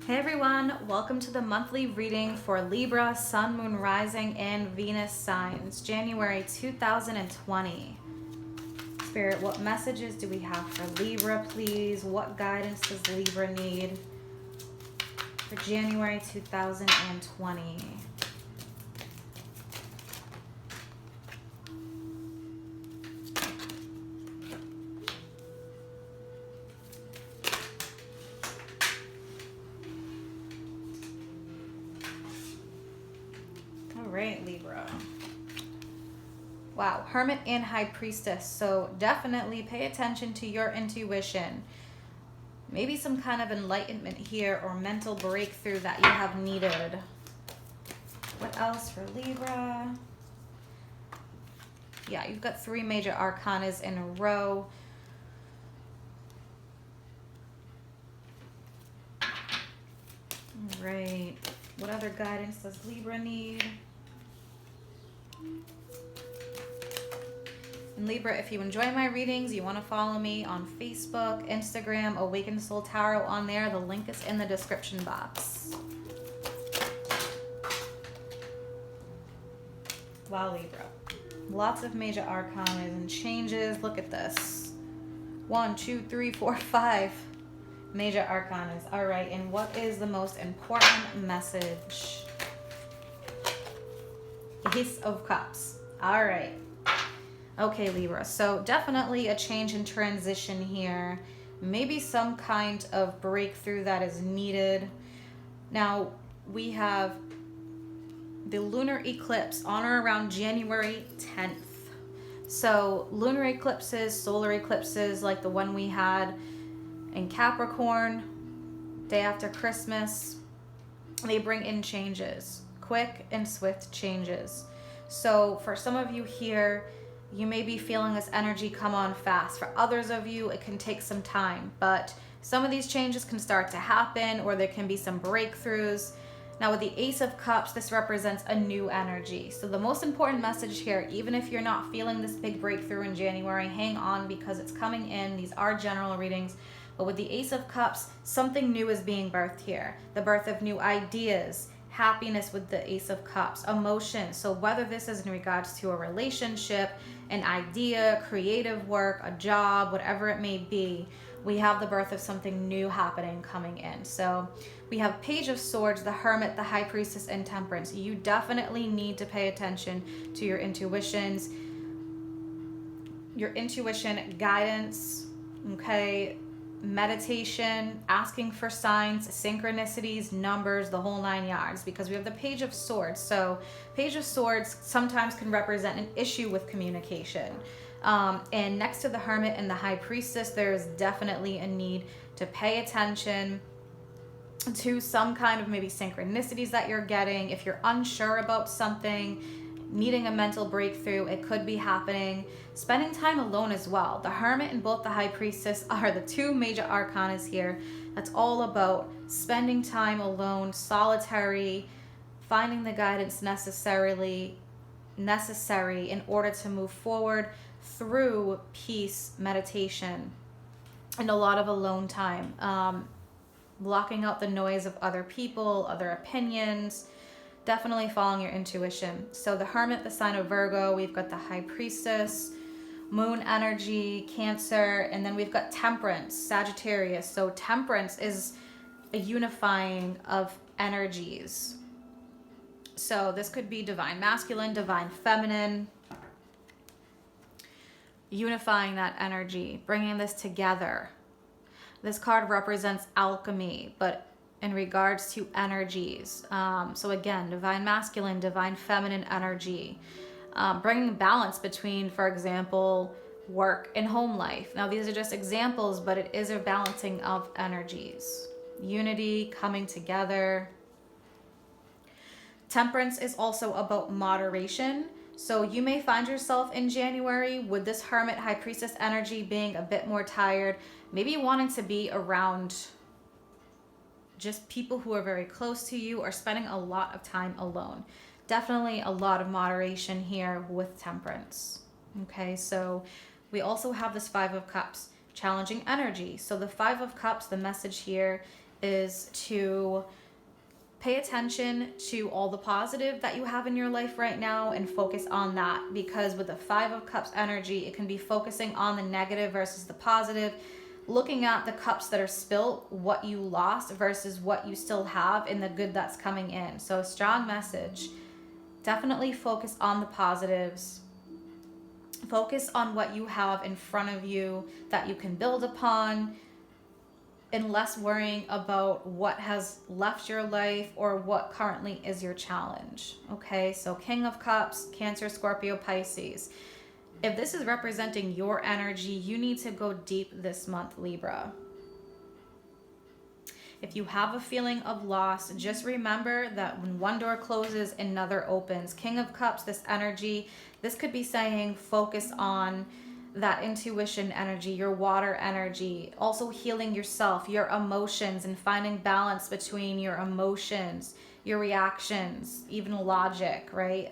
Hey everyone, welcome to the monthly reading for Libra, Sun, Moon, Rising, and Venus signs, January 2020. Spirit, what messages do we have for Libra, please? What guidance does Libra need for January 2020? All right, Libra. Wow, Hermit and High Priestess. So definitely pay attention to your intuition. Maybe some kind of enlightenment here or mental breakthrough that you have needed. What else for Libra? Yeah, you've got 3 major arcanas in a row. All right. What other guidance does Libra need? And Libra, if you enjoy my readings, you want to follow me on Facebook, Instagram, Awakened Soul Tarot on there. The link is in the description box. Wow, Libra. Lots of major arcanas and changes. Look at this. 1, 2, 3, 4, 5 major arcanas. All right, and what is the most important message? Ace of Cups. All right. Okay, Libra, so definitely a change in transition here. Maybe some kind of breakthrough that is needed. Now, we have the lunar eclipse on or around January 10th. So lunar eclipses, solar eclipses like the one we had in Capricorn, day after Christmas, they bring in changes, quick and swift changes. So for some of you here, you may be feeling this energy come on fast. For others of you, it can take some time, but some of these changes can start to happen, or there can be some breakthroughs. Now with the Ace of Cups, this represents a new energy. So the most important message here, even if you're not feeling this big breakthrough in January, hang on because it's coming in. These are general readings. But with the Ace of Cups, something new is being birthed here. The birth of new ideas, happiness with the Ace of Cups, emotion. So whether this is in regards to a relationship, an idea, creative work, a job, whatever it may be, we have the birth of something new happening, coming in. So we have Page of Swords, the Hermit, the High Priestess, and Temperance. You definitely need to pay attention to your intuitions, your intuition guidance, okay? Meditation, asking for signs, synchronicities, numbers, the whole 9 yards, because we have the Page of Swords. So Page of Swords sometimes can represent an issue with communication. And next to the Hermit and the High Priestess, there is definitely a need to pay attention to some kind of maybe synchronicities that you're getting. If you're unsure about something, needing a mental breakthrough, it could be happening. Spending time alone as well. The Hermit and both the High Priestess are the 2 major arcanas here. That's all about spending time alone, solitary, finding the guidance necessary in order to move forward through peace, meditation, and a lot of alone time. Blocking out the noise of other people, other opinions, definitely following your intuition. So the Hermit, the sign of Virgo, we've got the High Priestess, Moon energy, Cancer, and then we've got Temperance, Sagittarius. So Temperance is a unifying of energies. So this could be divine masculine, divine feminine, unifying that energy, bringing this together. This card represents alchemy, but in regards to energies. So again, divine masculine, divine feminine energy. Bringing balance between, for example, work and home life. Now, these are just examples, but it is a balancing of energies. Unity, coming together. Temperance is also about moderation. So you may find yourself in January with this Hermit, High Priestess energy being a bit more tired, maybe wanting to be around just people who are very close to you, or spending a lot of time alone. Definitely a lot of moderation here with Temperance. Okay, so we also have this 5 of Cups, challenging energy. So the 5 of Cups, the message here is to pay attention to all the positive that you have in your life right now and focus on that, because with the Five of Cups energy, it can be focusing on the negative versus the positive, looking at the cups that are spilt, what you lost versus what you still have, and the good that's coming in. So strong message. Definitely focus on the positives. Focus on what you have in front of you that you can build upon, and less worrying about what has left your life or what currently is your challenge. Okay, so King of Cups, Cancer, Scorpio, Pisces. If this is representing your energy, you need to go deep this month, Libra. If you have a feeling of loss, just remember that when one door closes, another opens. King of Cups, this energy, this could be saying focus on that intuition energy, your water energy, also healing yourself, your emotions, and finding balance between your emotions, your reactions, even logic, right?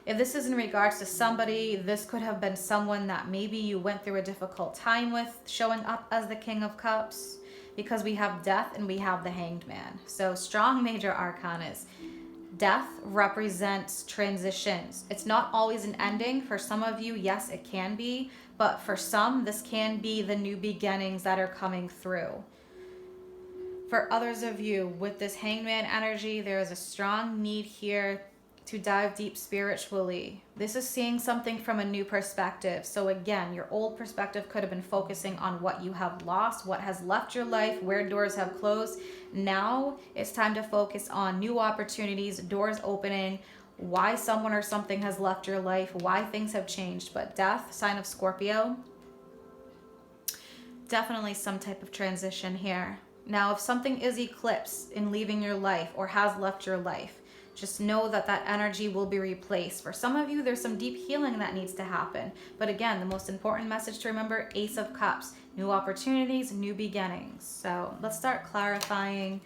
If this is in regards to somebody, this could have been someone that maybe you went through a difficult time with, showing up as the King of Cups, because we have Death and we have the Hanged Man. So strong major arcanas. Death represents transitions. It's not always an ending. For some of you, yes, it can be. But for some, this can be the new beginnings that are coming through. For others of you, with this Hangman energy, there is a strong need here to dive deep spiritually. This is seeing something from a new perspective. So again, your old perspective could have been focusing on what you have lost, what has left your life, where doors have closed. Now it's time to focus on new opportunities, doors opening, why someone or something has left your life, why things have changed. But Death, sign of Scorpio, definitely some type of transition here. Now, if something is eclipsed in leaving your life or has left your life, just know that that energy will be replaced. For some of you, there's some deep healing that needs to happen. But again, the most important message to remember, Ace of Cups, new opportunities, new beginnings. So let's start clarifying.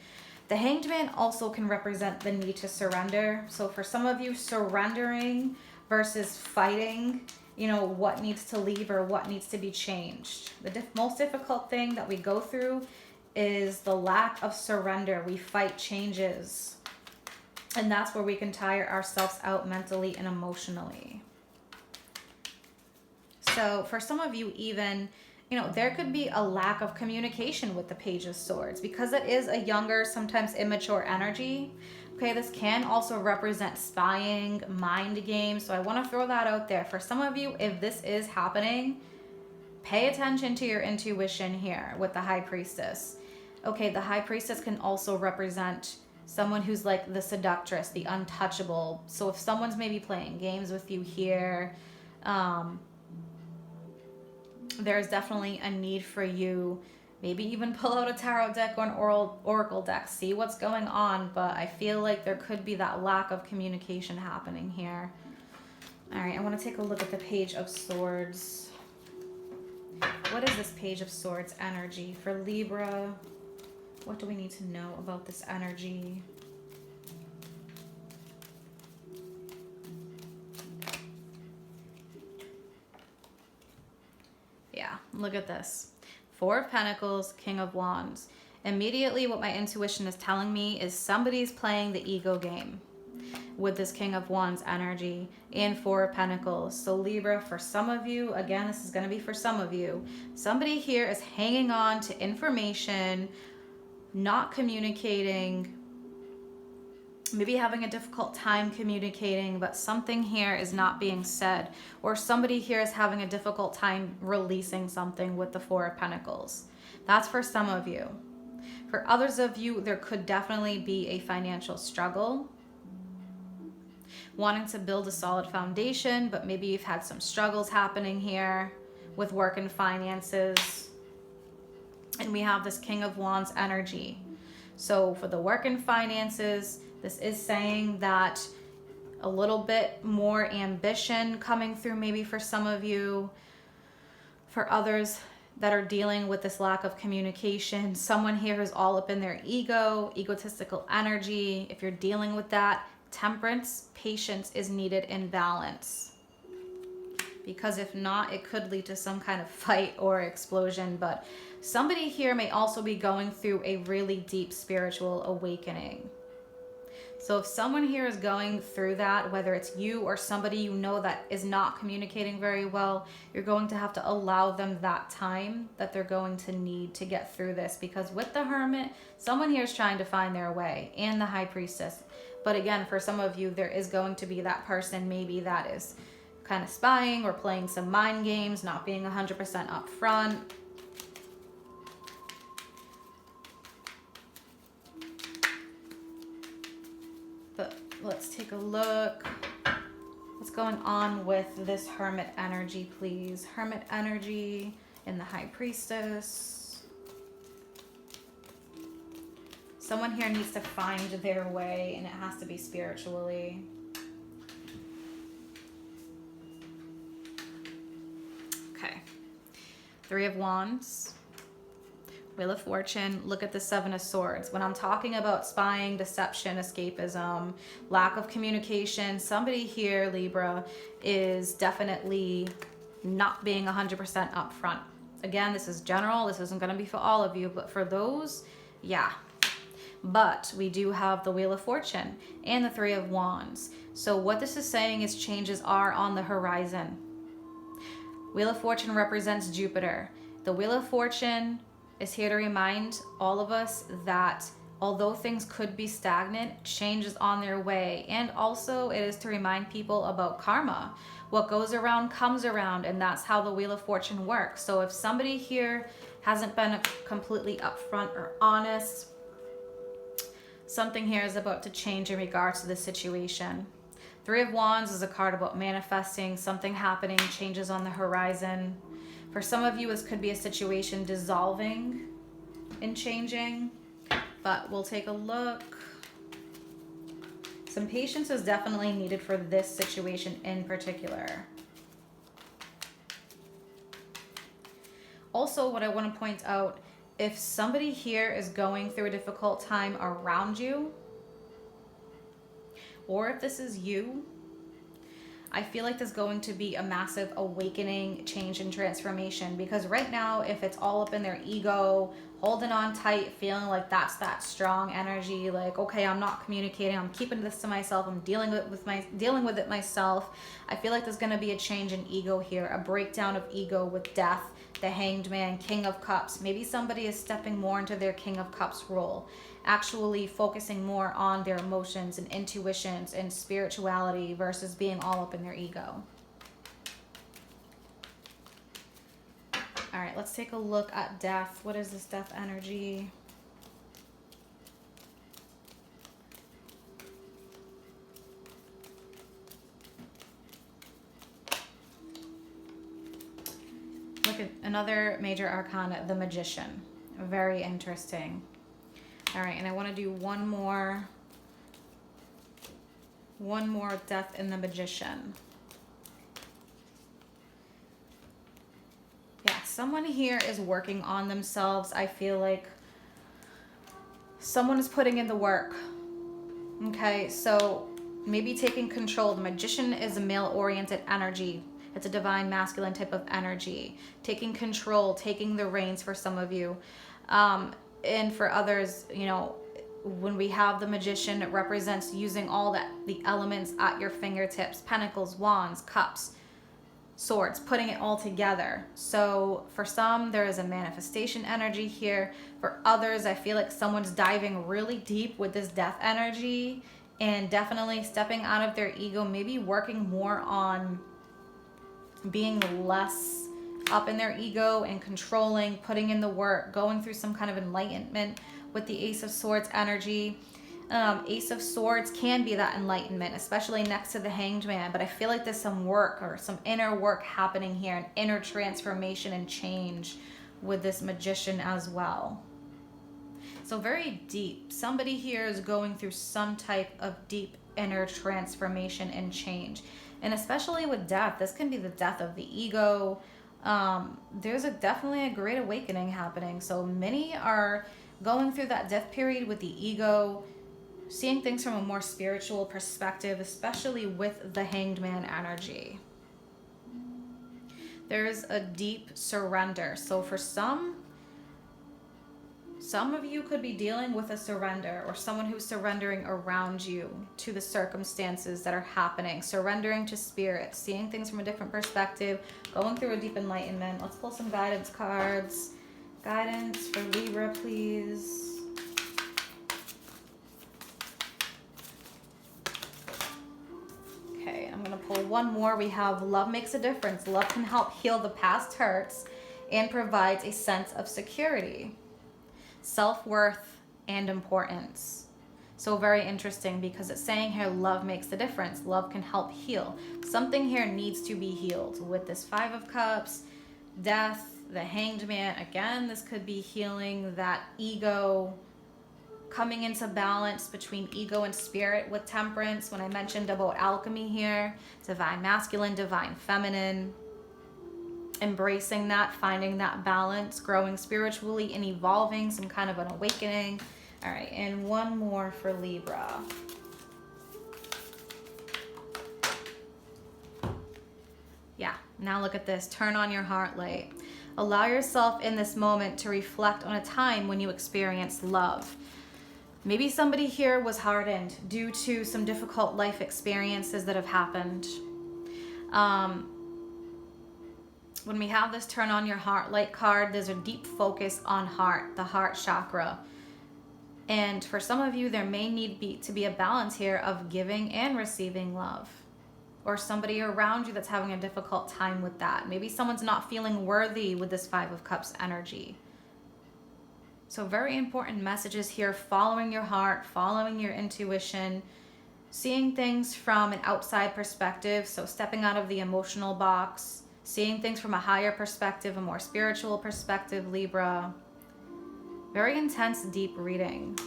The Hanged Man also can represent the need to surrender. So for some of you, surrendering versus fighting, you know, what needs to leave or what needs to be changed. The most difficult thing that we go through is the lack of surrender. We fight changes. And that's where we can tire ourselves out mentally and emotionally. So for some of you even, you know, there could be a lack of communication with the Page of Swords because it is a younger, sometimes immature energy. Okay, this can also represent spying, mind games. So I want to throw that out there. For some of you, if this is happening, pay attention to your intuition here with the High Priestess. Okay, the High Priestess can also represent someone who's like the seductress, the untouchable. So if someone's maybe playing games with you here, there's definitely a need for you. Maybe even pull out a tarot deck or an oracle deck, see what's going on. But I feel like there could be that lack of communication happening here. All right, I want to take a look at the Page of Swords. What is this Page of Swords energy for Libra? What do we need to know about this energy? Yeah, look at this. Four of Pentacles, King of Wands. Immediately what my intuition is telling me is somebody's playing the ego game with this King of Wands energy and Four of Pentacles. So Libra, for some of you, again, this is going to be for some of you, somebody here is hanging on to information, not communicating, maybe having a difficult time communicating, but something here is not being said, or somebody here is having a difficult time releasing something with the Four of Pentacles. That's for some of you. For others of you, there could definitely be a financial struggle, wanting to build a solid foundation, but maybe you've had some struggles happening here with work and finances. And we have this King of Wands energy. So for the work and finances, this is saying that a little bit more ambition coming through maybe for some of you. For others that are dealing with this lack of communication, someone here who's all up in their ego, egotistical energy. If you're dealing with that, temperance, patience is needed in balance. because if not, it could lead to some kind of fight or explosion. But somebody here may also be going through a really deep spiritual awakening. So if someone here is going through that, whether it's you or somebody you know that is not communicating very well, you're going to have to allow them that time that they're going to need to get through this. Because with the Hermit, someone here is trying to find their way, and the High Priestess. But again, for some of you, there is going to be that person maybe that is kind of spying or playing some mind games, not being 100% upfront. But let's take a look. What's going on with this Hermit energy, please? Hermit energy and the High Priestess. Someone here needs to find their way, and it has to be spiritually. Okay. Three of Wands. Wheel of Fortune. Look at the Seven of Swords. When I'm talking about spying, deception, escapism, lack of communication, somebody here, Libra, is definitely not being 100% upfront. Again, this is general. This isn't going to be for all of you, but for those, yeah. But we do have the Wheel of Fortune and the Three of Wands. So what this is saying is changes are on the horizon. Wheel of Fortune represents Jupiter. The Wheel of Fortune is here to remind all of us that although things could be stagnant, change is on their way. And also it is to remind people about karma. What goes around comes around, and that's how the Wheel of Fortune works. So if somebody here hasn't been completely upfront or honest, something here is about to change in regards to the situation. Three of Wands is a card about manifesting, something happening, changes on the horizon. For some of you, this could be a situation dissolving and changing, but we'll take a look. Some patience is definitely needed for this situation in particular. Also, what I want to point out, if somebody here is going through a difficult time around you, or if this is you, I feel like there's going to be a massive awakening, change, and transformation. Because right now, if it's all up in their ego, holding on tight, feeling like that's that strong energy, like, okay, I'm not communicating, I'm keeping this to myself, I'm dealing with it myself. I feel like there's going to be a change in ego here, a breakdown of ego with Death, the Hanged Man, King of Cups. Maybe somebody is stepping more into their King of Cups role, actually focusing more on their emotions and intuitions and spirituality versus being all up in their ego. All right, let's take a look at Death. What is this Death energy? Look at another major arcana, the Magician. Very interesting. All right, and I want to do one more Death in the Magician. Yeah, someone here is working on themselves. I feel like someone is putting in the work. Okay, so maybe taking control. The Magician is a male-oriented energy. It's a divine masculine type of energy. Taking control, taking the reins for some of you. And for others, you know, when we have the Magician, it represents using all the elements at your fingertips. Pentacles, wands, cups, swords, putting it all together. So for some, there is a manifestation energy here. For others, I feel like someone's diving really deep with this Death energy and definitely stepping out of their ego, maybe working more on being less up in their ego and controlling, putting in the work, going through some kind of enlightenment with the Ace of Swords energy. Ace of Swords can be that enlightenment, especially next to the Hanged Man, but I feel like there's some work or some inner work happening here, an inner transformation and change with this Magician as well. So very deep. Somebody here is going through some type of deep inner transformation and change. And especially with Death, this can be the death of the ego. There's definitely a great awakening happening. So many are going through that death period with the ego, seeing things from a more spiritual perspective, especially with the Hanged Man energy. There's a deep surrender. So for some of you could be dealing with a surrender, or someone who's surrendering around you to the circumstances that are happening, surrendering to spirit, seeing things from a different perspective, going through a deep enlightenment. Let's pull some guidance cards. Guidance for Libra, please. Okay, I'm going to pull one more. We have love makes a difference. Love can help heal the past hurts and provides a sense of security, self-worth, and importance. So very interesting, because it's saying here love makes the difference. Love can help heal. Something here needs to be healed. With this Five of Cups, death, the Hanged Man, again, this could be healing that ego, coming into balance between ego and spirit with Temperance. When I mentioned about alchemy here, divine masculine, divine feminine, embracing that, finding that balance, growing spiritually and evolving, some kind of an awakening. All right, and one more for Libra. Yeah, now look at this. Turn on your heart light. Allow yourself in this moment to reflect on a time when you experienced love. Maybe somebody here was hardened due to some difficult life experiences that have happened. When we have this turn on your heart light card, there's a deep focus on heart, the heart chakra. And for some of you, there may need to be a balance here of giving and receiving love. Or somebody around you that's having a difficult time with that. Maybe someone's not feeling worthy with this Five of Cups energy. So very important messages here, following your heart, following your intuition, seeing things from an outside perspective, so stepping out of the emotional box, seeing things from a higher perspective, a more spiritual perspective, Libra. Very intense, deep reading.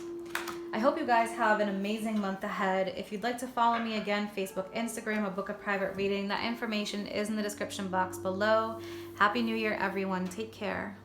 I hope you guys have an amazing month ahead. If you'd like to follow me again, Facebook, Instagram, or book a private reading, that information is in the description box below. Happy New Year, everyone. Take care.